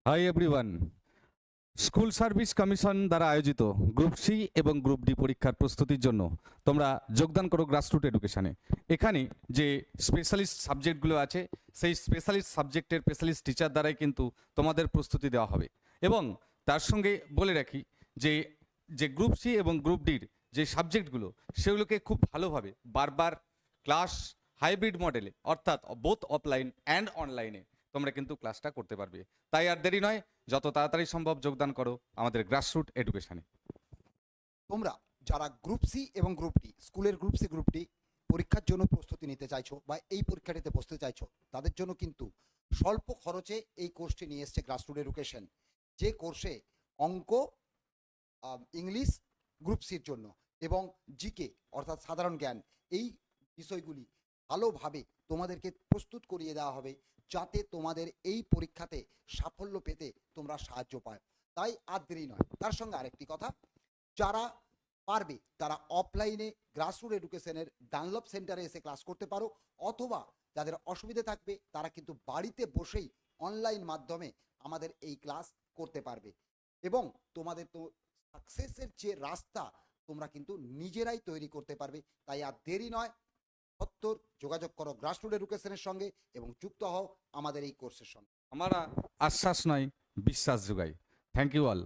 Hi everyone. School service commission দ্বারা আয়োজিত group C এবং গ্রুপ ডি পরীক্ষার প্রস্তুতির জন্য তোমরা যোগদান করো গ্রাসরুট এডুকেশনে। এখানে যে স্পেশালিস্ট সাবজেক্টগুলো আছে সেই স্পেশালিস্ট সাবজেক্টের স্পেশালিস্ট টিচার দ্বারাই কিন্তু তোমাদের প্রস্তুতি দেওয়া হবে। এবং তার সঙ্গে বলে রাখি যে যে গ্রুপ সি এবং গ্রুপ ডির যে সাবজেক্টগুলো সেগুলোকে খুব ভালোভাবে বারবার ক্লাস হাইব্রিড মডেলে অর্থাৎ বোথ অফলাইন অ্যান্ড অনলাইনে তোমরা কিন্তু ক্লাসটা করতে পারবে। তাই আর দেরি নয়, যত তাড়াতাড়ি সম্ভব যোগদান করো আমাদের গ্রাসরুট এডুকেশনে। তোমরা যারা গ্রুপ সি এবং গ্রুপ ডি স্কুলের গ্রুপ সি গ্রুপ ডি পরীক্ষার জন্য প্রস্তুতি নিতে চাইছো বা এই পরীক্ষাটিতে বসতে চাইছো, তাদের জন্য কিন্তু স্বল্প খরচে এই কোর্সটি নিয়ে এসছে গ্রাসরুট এডুকেশন, যে কোর্সে অঙ্ক, ইংলিশ গ্রুপ সির জন্য এবং জিকে অর্থাৎ সাধারণ জ্ঞান এই বিষয়গুলি ভালোভাবে তোমাদেরকে প্রস্তুত করিয়ে দেওয়া হবে, যাতে তোমাদের এই পরীক্ষাতে সাফল্য পেতে তোমরা সাহায্য পাও। তাই আর দেরি নয়। তার সঙ্গে আরেকটি কথা, যারা পারবে তারা অফলাইনে গ্রাসরুট এডুকেশনের ডানলপ সেন্টারে এসে ক্লাস করতে পারো, অথবা যাদের অসুবিধে থাকবে তারা কিন্তু বাড়িতে বসেই অনলাইন মাধ্যমে আমাদের এই ক্লাস করতে পারবে এবং তোমাদের তো সাকসেসের যে রাস্তা তোমরা কিন্তু নিজেরাই তৈরি করতে পারবে। তাই আর দেরি নয়, সত্তর যোগাযোগ করো গ্রাসরুট এডুকেশনের সঙ্গে এবং যুক্ত হও আমাদের এই কোর্সের সঙ্গে। আমরা আশ্বাস নয়, বিশ্বাস যোগাই। Thank you all.